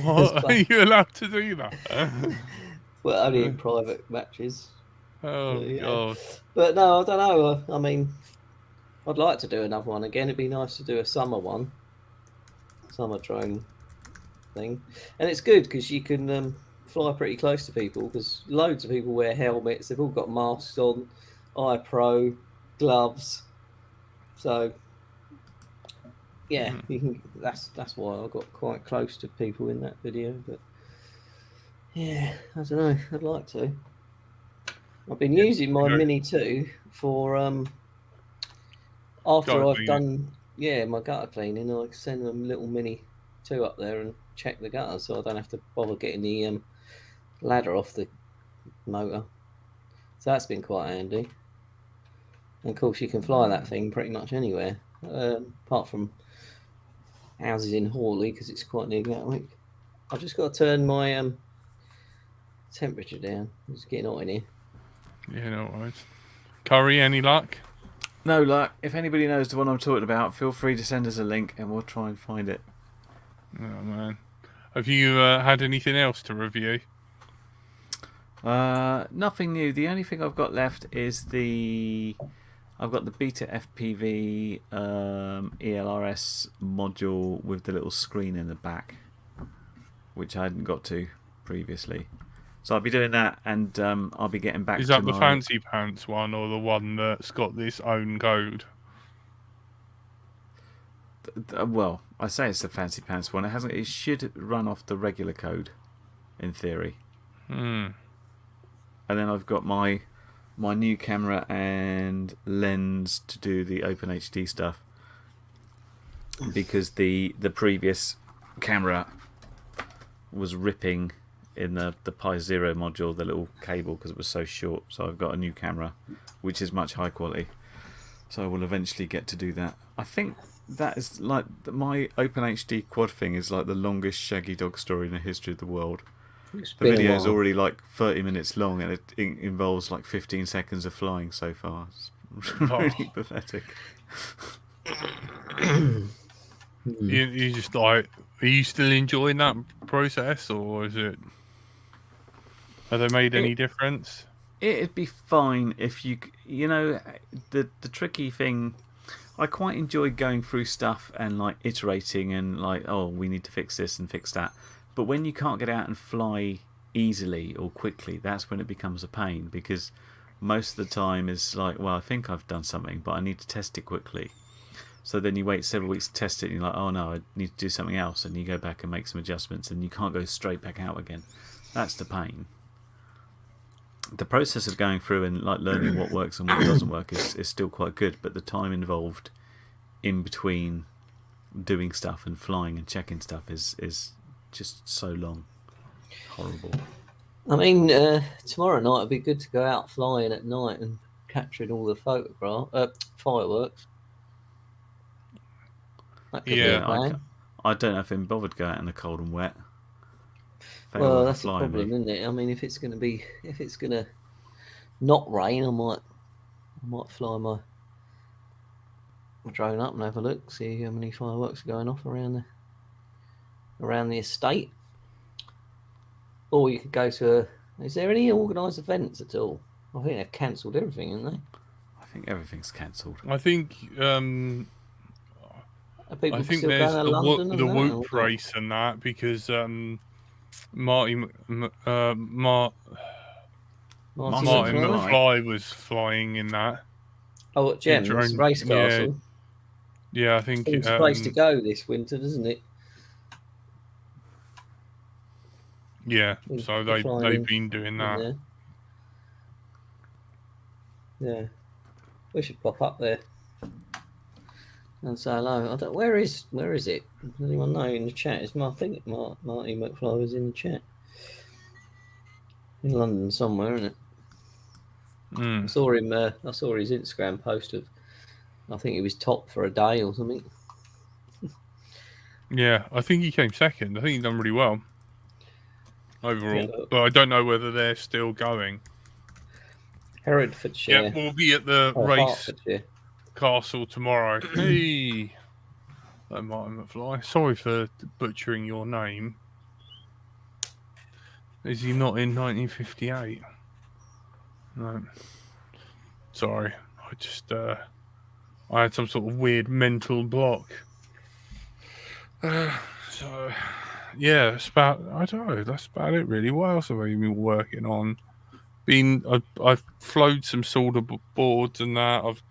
What? Are you allowed to do that? Well, only in private matches. Oh god! But no, I don't know. I mean, I'd like to do another one again. It'd be nice to do a summer drone thing, and it's good because you can fly pretty close to people because loads of people wear helmets. They've all got masks on, eye pro, gloves. So yeah, you can. That's why I got quite close to people in that video. But yeah, I don't know. I'd like to. I've been using my go. Mini 2 for after Gutter I've cleaning. done my gutter cleaning. I send them little Mini 2 up there and check the gutter, so I don't have to bother getting the ladder off the motor. So that's been quite handy. And of course, you can fly that thing pretty much anywhere, apart from houses in Hawley because it's quite near Gatwick. I've just got to turn my temperature down. It's getting hot in here. Yeah, no worries. Curry, any luck? No luck. If anybody knows the one I'm talking about, feel free to send us a link and we'll try and find it. Oh man, have you had anything else to review? Nothing new. The only thing I've got left is I've got the Beta FPV ELRS module with the little screen in the back, which I hadn't got to previously. So I'll be doing that, and I'll be getting back to Is that the fancy pants one, or the one that's got this own code? Well, I say it's the fancy pants one. It should run off the regular code, in theory. Hmm. And then I've got my new camera and lens to do the Open HD stuff, because the previous camera was ripping in the Pi Zero module, the little cable, because it was so short. So I've got a new camera which is much high quality, so I will eventually get to do that. I think that is like my Open HD quad thing is like the longest Shaggy Dog story in the history of the world. The video is already like 30 minutes long, and it involves like 15 seconds of flying so far. It's really pathetic. You just like, are you still enjoying that process, or is it? Have they made any difference? It'd be fine if you know, the tricky thing. I quite enjoy going through stuff and like iterating and like, oh, we need to fix this and fix that. But when you can't get out and fly easily or quickly, that's when it becomes a pain, because most of the time is like, well, I think I've done something, but I need to test it quickly. So then you wait several weeks to test it, and you're like, oh no, I need to do something else, and you go back and make some adjustments, and you can't go straight back out again. That's the pain. The process of going through and like learning what works and what doesn't work is still quite good, but the time involved in between doing stuff and flying and checking stuff is just so long. Horrible. I mean, tomorrow night it'd be good to go out flying at night and capturing all the fireworks. That could be a plan. I don't know if I'm bothered to go out in the cold and wet. Well, that's the problem, isn't it? I mean, if it's gonna not rain, I might fly my drone up and have a look, see how many fireworks are going off around the estate. Or you could go to is there any organised events at all? I think they've cancelled everything, haven't they? I think everything's cancelled. I think there's the Whoop race and that, because Marty McFly was flying in that. Oh, at Gems Race Castle. Yeah, I think it's a place to go this winter, doesn't it? Yeah, so they've been doing that. Yeah, we should pop up there and say hello. Where is it? Does anyone know in the chat? I think Marty McFly was in the chat. In London somewhere, isn't it? I saw him. I saw his Instagram post of, I think he was top for a day or something. Yeah, I think he came second. I think he's done really well overall, but I don't know whether they're still going. Herefordshire. Yeah, we'll be at the race castle tomorrow. Hey, Martin McFly. Sorry for butchering your name. Is he not in 1958? No. Sorry, I just I had some sort of weird mental block. So yeah, that's about it really. What else have I been working on? I've flowed some solder boards and that. I've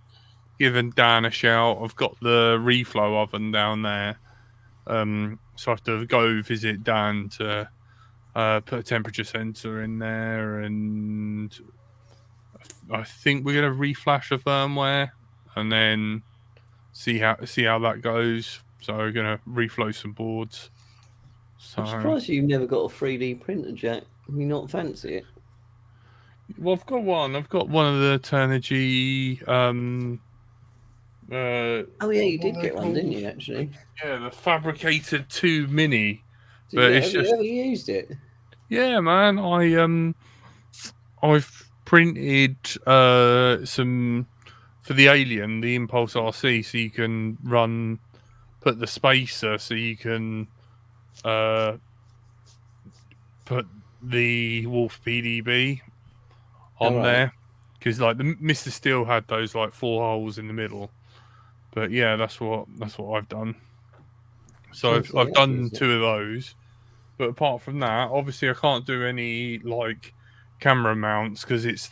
given Dan a shout. I've got the reflow oven down there. So I have to go visit Dan to put a temperature sensor in there, and I think we're gonna reflash the firmware and then see how that goes. So we're gonna reflow some boards. So I'm surprised you've never got a 3D printer, Jack. You not fancy it? well, I've got one. I've got one of the Turnigy. Oh yeah, you did get one, didn't you? Actually, Yeah, the Fabricated 2 Mini. have you ever used it? Yeah, man. I've printed some for the Alien, the Impulse RC, so you can put the spacer, so you can put the Wolf PDB on there, because like the Mr. Steel had those like 4 holes in the middle. But yeah, that's what I've done. So I've done 2 of those. But apart from that, obviously I can't do any like camera mounts because it's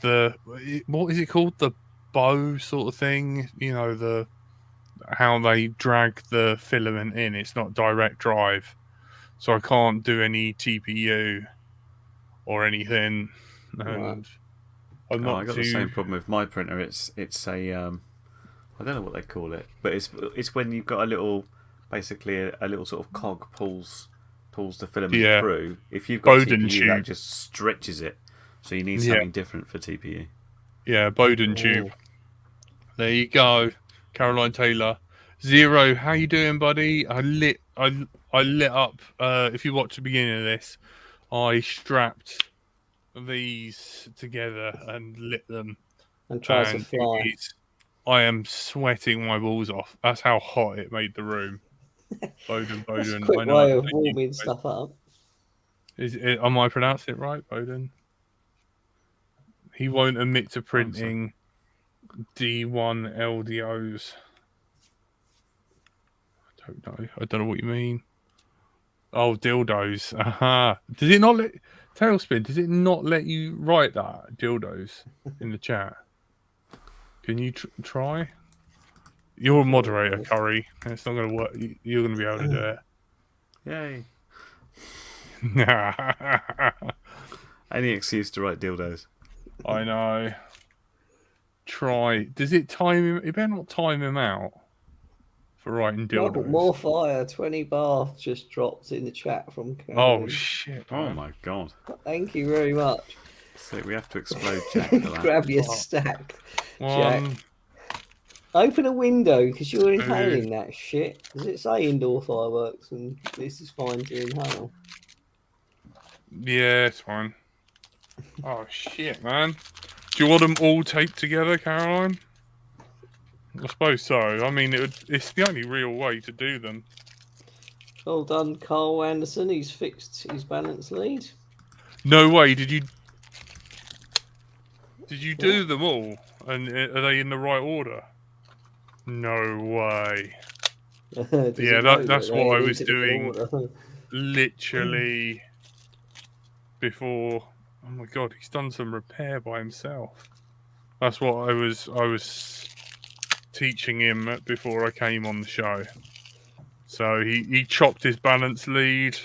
what is it called? The bow sort of thing. You know, how they drag the filament in. It's not direct drive. So I can't do any TPU or anything. And I'm not I got the same problem with my printer. It's a I don't know what they call it, but it's when you've got basically a little sort of cog pulls the filament through. If you've got Bowden TPU, tube, that just stretches it. So you need something different for TPU. Yeah, Bowden tube. There you go, Caroline Taylor. Zero, how you doing, buddy? I lit up. If you watch the beginning of this, I strapped these together and lit them. And tried to fly. I am sweating my balls off. That's how hot it made the room. Bowden. That's a quick way of warming stuff up. Am I pronouncing it right, Bowden? He won't admit to printing D1 LDOs. I don't know what you mean. Oh, dildos. Aha. Does it not let Tailspin? Does it not let you write that dildos in the chat? Can you try? You're a moderator, Curry. It's not going to work. You're going to be able to do it. Yay. Any excuse to write dildos. I know. Try. Does it time him? It better not time him out for writing dildos. More fire. 20 bar just dropped in the chat from Curry. Oh, shit. Man. Oh, my God. Thank you very much. So we have to explode Jack for that. Grab your stack, Jack. Open a window because you're inhaling that shit. Does it say indoor fireworks and this is fine to inhale? Yeah, it's fine. Oh, shit, man. Do you want them all taped together, Caroline? I suppose so. I mean, it's the only real way to do them. Well done, Carl Anderson. He's fixed his balance lead. No way. Did you do them all? And are they in the right order? No way. Yeah, that's what I was doing literally before. Oh my God, he's done some repair by himself. That's what I was teaching him before I came on the show. So he chopped his balance lead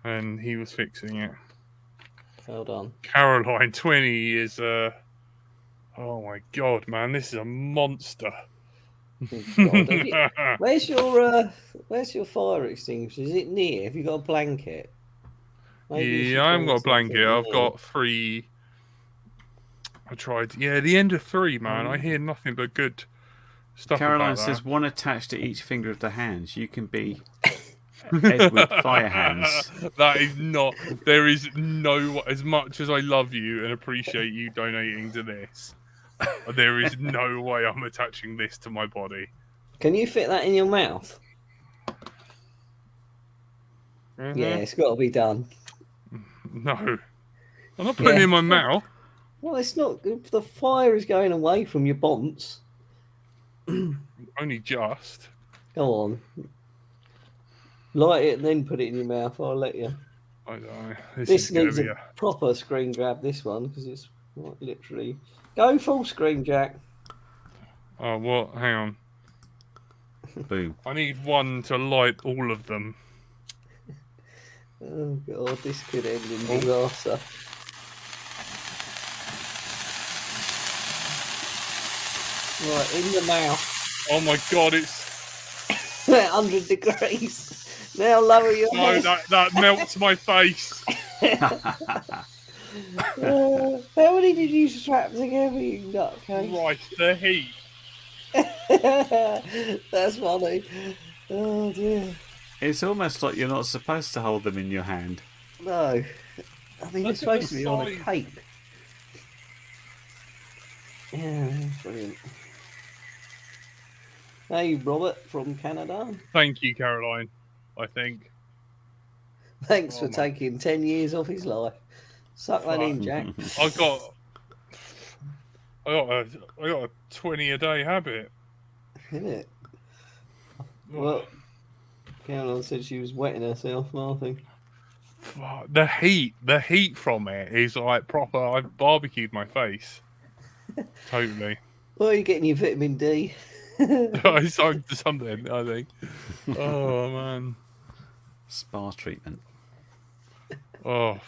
and he was fixing it. Well done. Caroline 20 is oh my God, man, this is a monster. God, where's your fire extinguisher? Is it near? Have you got a blanket? Yeah, I haven't got a blanket. I've got 3. I tried. Yeah, the end of 3, man. I hear nothing but good stuff. Caroline says 1 attached to each finger of the hands. You can be Edward Fire Hands. That is not. There is no. As much as I love you and appreciate you donating to this, there is no way I'm attaching this to my body. Can you fit that in your mouth? Mm-hmm. Yeah, it's got to be done. No, I'm not putting it in my mouth. Well, it's not. The fire is going away from your bonds. Only just. Go on. Light it and then put it in your mouth. I'll let you. I know. This needs a proper screen grab, this one, because it's literally... Go full screen, Jack. Oh, what? Hang on. Boom. I need one to light all of them. Oh god, this could end in Oh. disaster. Right, in the mouth. Oh my god, it's... 100 degrees. Now lower your No, head. that melts my face. How many did you strap together, you nutcase? Right, the heat. That's funny. Oh dear. It's almost like you're not supposed to hold them in your hand. No. I mean, Look it's at supposed the to be on a size. cape. Yeah, brilliant. Hey, Robert from Canada. Thank you, Caroline, I think. Thanks Oh for my- taking 10 years off his life. Suck that in, Jack. I got a 20 a day habit. Isn't it? Well, Caroline said she was wetting herself, Martin. Fuck, the heat from it is like proper. I've barbecued my face. Totally. Well, you're getting your vitamin D. It's something, I think. Oh man. Spa treatment. Oh,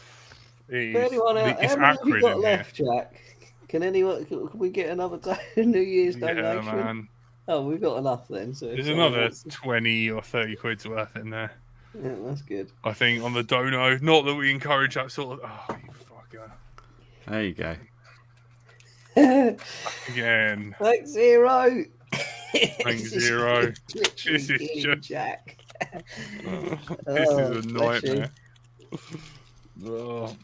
For anyone out, it's how many have you acrid got in left, Jack? Can anyone? Can we get another New Year's here. Yeah, donation? man. Oh, we've got enough then. So if There's someone another wants to- 20 or 30 quid's worth in there. Yeah, that's good. I think on the dono. Not that we encourage that sort of. Oh, you fucker. There you go. Again. Thanks, Zero. Thanks, Zero. This is Killing just- Jack. This Oh, is a bless you. nightmare. Oh,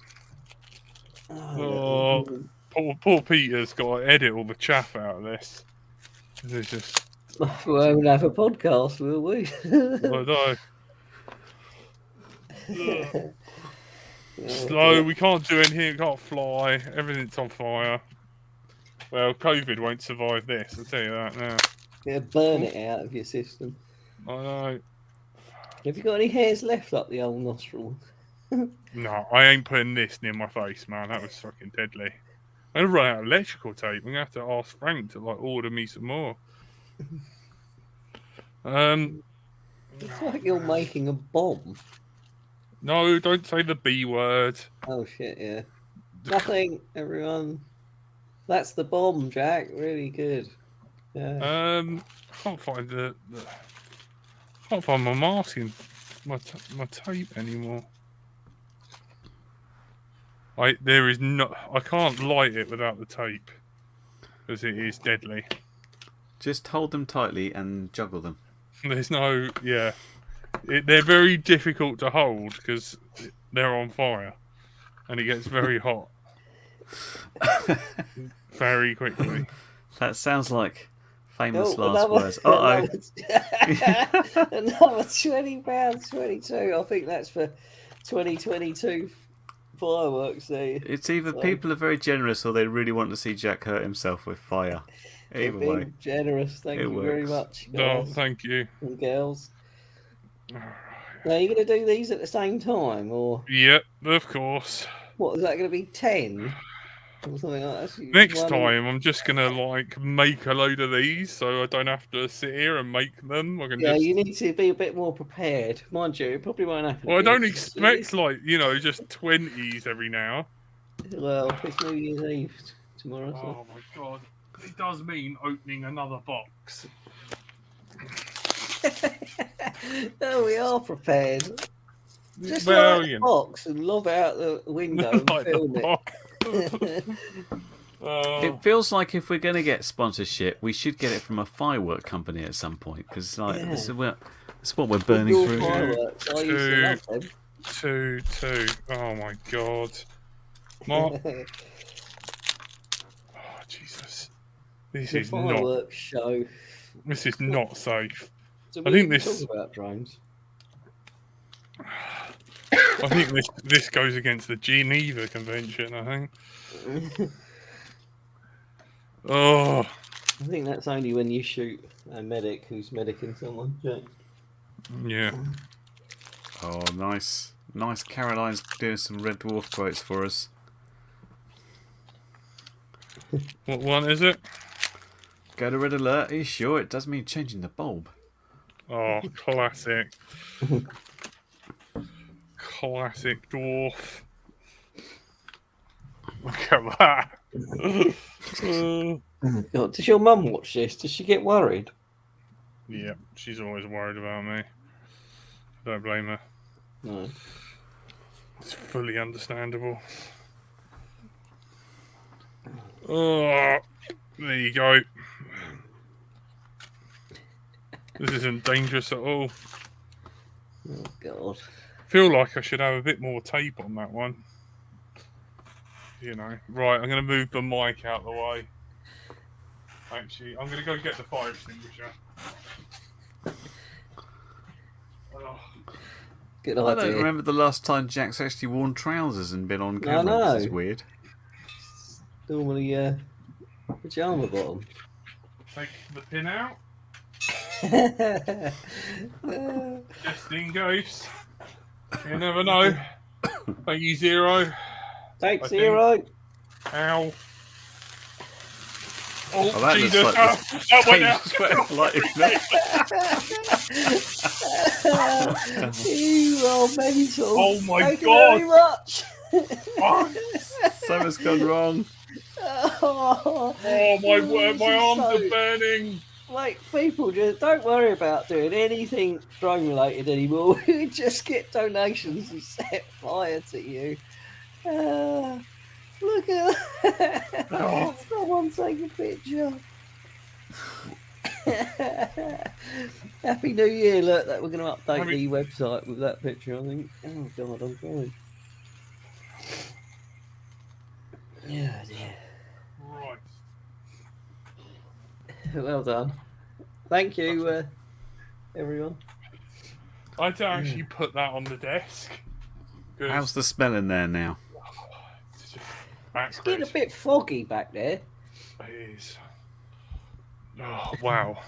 Oh, poor Peter's got to edit all the chaff out of this. This is just. we won't have a podcast, will we? I know. Ugh. Slow. We can't do anything. We can't fly. Everything's on fire. Well, COVID won't survive this. I'll tell you that now. Yeah, burn it out of your system. I know. Have you got any hairs left up the old nostril? No, I ain't putting this near my face, man. That was fucking deadly. I'm gonna run out of electrical tape. I'm gonna have to ask Frank to like order me some more. It's like you're making a bomb. No, don't say the B word. Oh shit, yeah. Nothing, everyone. That's the bomb, Jack. Really good. Yeah. Can't find can't find my masking, my tape anymore. There is no. I can't light it without the tape because it is deadly. Just hold them tightly and juggle them. There's no. Yeah, they're very difficult to hold because they're on fire, and it gets very hot very quickly. That sounds like famous Oh, last words. Uh-oh. Another £20, 22. I think that's for 2022 fireworks there. It's either So- people are very generous or they really want to see Jack hurt himself with fire. You're Either being way. generous. Thank It you very works. much, Oh, guys thank you. and girls. Now, are you going to do these at the same time, or Yep, of course. what is that going to be? 10 or something like that? So Next one- time, I'm just gonna like make a load of these, so I don't have to sit here and make them. I can Yeah, just. you need to be a bit more prepared, mind you. It probably won't happen. Well, I again. don't expect like just 20s every now. Well, it's New Year's Eve tomorrow. So. Oh my god, it does mean opening another box. No, we are prepared. Just Well, light the you know. box and lob it out the window and Like the film it. box. Oh, It feels like if we're going to get sponsorship, we should get it from a firework company at some point because this is what we're burning Your through. fireworks, I used to love them. 2. Oh my god, Mark. Oh Jesus, this The is not. fireworks show. This is not safe. So I we think can this- talk about drones. I think this goes against the Geneva Convention. I think. Oh, I think that's only when you shoot a medic who's medicing someone. Jack. yeah. Oh, nice. Nice. Caroline's doing some Red Dwarf quotes for us. What one is it? Go to red alert. Are you sure? It does mean changing the bulb. Oh, classic. Classic dwarf. Look at that. God, does your mum watch this? Does she get worried? Yeah, she's always worried about me. Don't blame her. No. It's fully understandable. Oh, there you go. This isn't dangerous at all. Oh, God. Feel like I should have a bit more tape on that one. You know. Right, I'm going to move the mic out of the way. Actually, I'm going to go get the fire extinguisher. Oh. Good I idea. don't remember the last time Jack's actually worn trousers and been on I camera. know. This is weird. Normally, pajama bottom. Take the pin out. Just in case. You never know. Thank you, Zero. Thanks, I Zero. Ow. Oh, Oh, that Jesus. looks like That went out. You are mental. Oh, my Thank God. you very much. Oh, Something's gone wrong. Oh, my arms are burning. Like, people just don't worry about doing anything drone related anymore. We just get donations and set fire to you. Look at that. Oh. Someone take a picture. Happy New Year. Look, that we're going to update the website with that picture, I think. Oh, God, I'm sorry. Yeah, dear. Right. Well done. Thank you, everyone. I had to actually put that on the desk. How's the smell in there now? It's getting a bit foggy back there. It is. Oh, wow.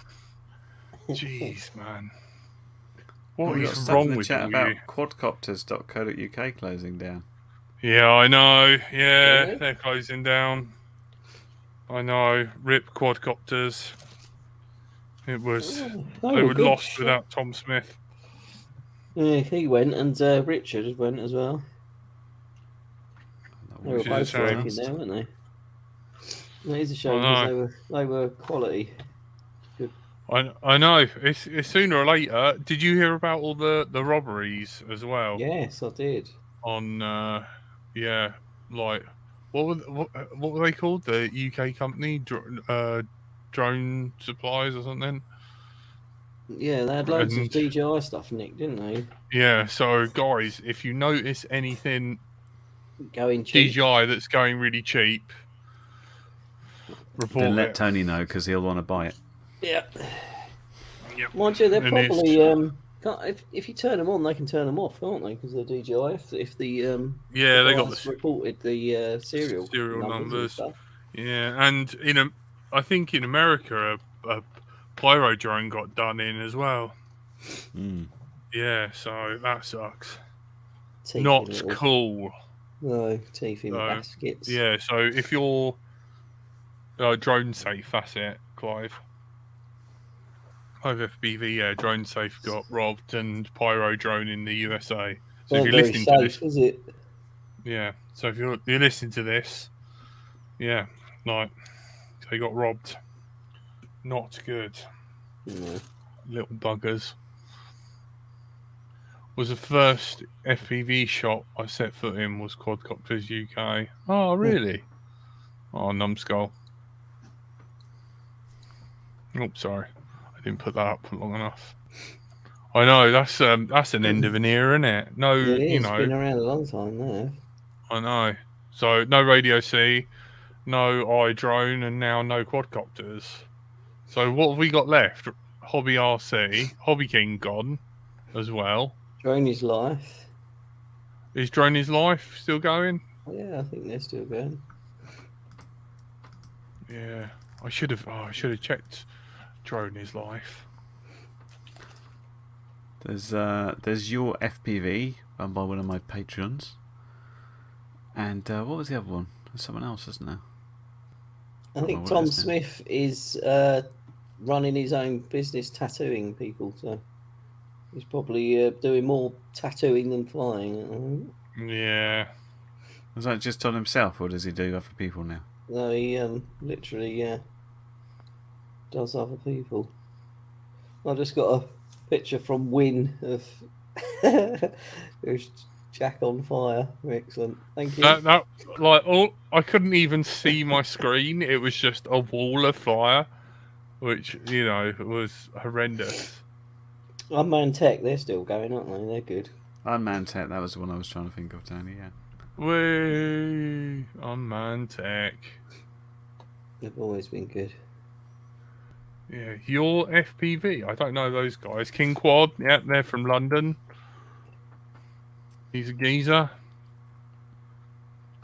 Jeez, man. What We've got is stuff wrong in the with chat you? about quadcopters.co.uk closing down. Yeah, I know. Yeah, Really? they're closing down. I know. RIP quadcopters. It was. They were lost without Tom Smith. Yeah, he went, and Richard went as well. They were Which is a both shame. working there, weren't they? It is a shame because they were quality. Good. I know. It's sooner or later. Did you hear about all the robberies as well? Yes, I did. On yeah, like what were they called? The UK company, drone supplies or something. Yeah, they had loads of DJI stuff, Nick, didn't they? Yeah. So guys, if you notice anything going cheap, DJI that's going really cheap, report Then let it. Tony know because he'll want to buy it. Yeah. Yep. Mind you, they're probably if you turn them on, they can turn them off, can't they? Because they're DJI. If the they got the reported the serial numbers. And stuff. Yeah, and I think in America a pyro drone got done in as well. Mm. Yeah, so that sucks. Teeth Not cool. No, teeth in baskets. Yeah, so if you're drone safe, that's it, Clive. FPV, yeah, drone safe got robbed and pyro drone in the USA. So if you're listening to this, is it? Yeah. So if you're listening to this, yeah, like they got robbed. Not good. Yeah. Little buggers. Was the first FPV shop I set foot in was Quadcopters UK. Oh, really? Oh, numbskull. Oh, sorry. I didn't put that up for long enough. I know, that's an end of an era, isn't it? No, It's been around a long time now. I know. So, no Radio C, no iDrone, and now no quadcopters. So, what have we got left? Hobby RC, Hobby King gone as well. Drone is life. Is Drone is Life still going? Yeah, I think they're still going. Yeah, I should have checked Drone is Life. There's your FPV run by one of my patrons, and what was the other one? There's someone else, isn't there? I know think what it Tom is now. Smith is running his own business tattooing people, so he's probably doing more tattooing than flying. Yeah. Is that just on himself, or does he do other people now? No, he literally does other people. I just got a picture from Win of there's Jack on fire. Excellent, thank you. That like I couldn't even see my screen. It was just a wall of fire, which was horrendous. Unmanned Tech, they're still going, aren't they? They're good. Unmanned Tech, that was the one I was trying to think of, Tony, yeah. Way on Mantech. They've always been good. Yeah, your FPV. I don't know those guys. King Quad. Yeah, they're from London. He's a geezer.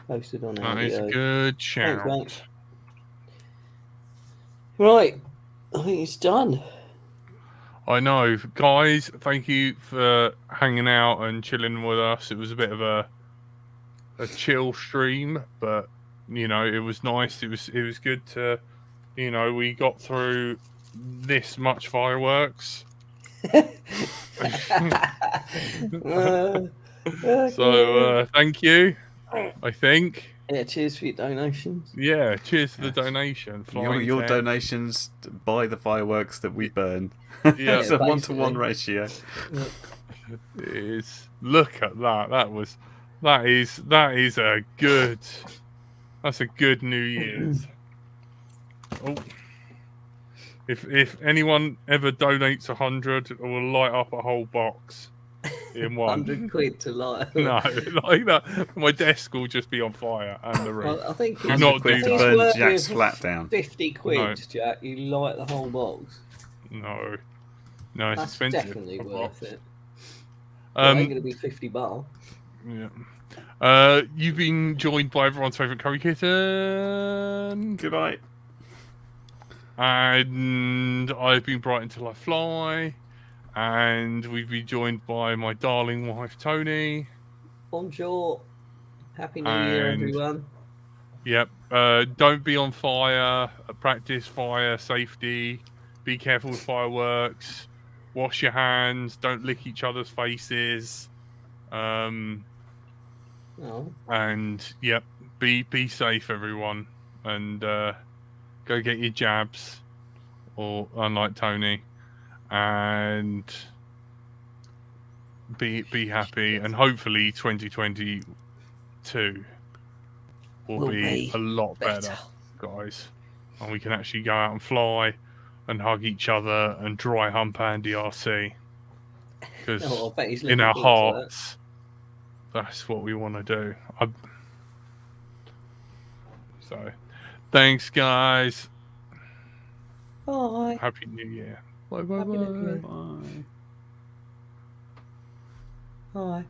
Posted on That is a LDO. good shout. Thanks, mate. Right, I think it's done. I know, guys. Thank you for hanging out and chilling with us. It was a bit of a chill stream, but it was nice. It was good to, we got through this much fireworks. So thank you. I think. Yeah, cheers for your donations. Yeah, cheers for the donation. Your donations buy the fireworks that we burn. Yeah, it's a 1-to-1 ratio. It is. Look at that. That is a good. That's a good New Year's. Oh. If anyone ever donates 100, it will light up a whole box in one. 100 quid to light. No, like that. My desk will just be on fire and the roof. Well, I think Do it's not quid do to that. burn Jack's flat down. 50 quid, No. Jack. You light the whole box. No, it's That's expensive. definitely a worth box. it. It ain't going to be 50 bar. Yeah. You've been joined by everyone's favourite curry kitten. Goodbye. And I've been bright until I fly. And we've been joined by my darling wife, Tony. Bonjour. Happy New Year, everyone. Yep. Don't be on fire. Practice fire safety. Be careful with fireworks. Wash your hands. Don't lick each other's faces. Oh. And yep, be safe, everyone. And go get your jabs, or unlike Tony, and be happy. And hopefully, 2022 will be a lot better, guys. And we can actually go out and fly and hug each other and dry hump Andy RC. Because in our hearts, that's what we want to do. So, thanks, guys. Bye. Happy New Year. Bye. Happy New Year. Bye. Bye.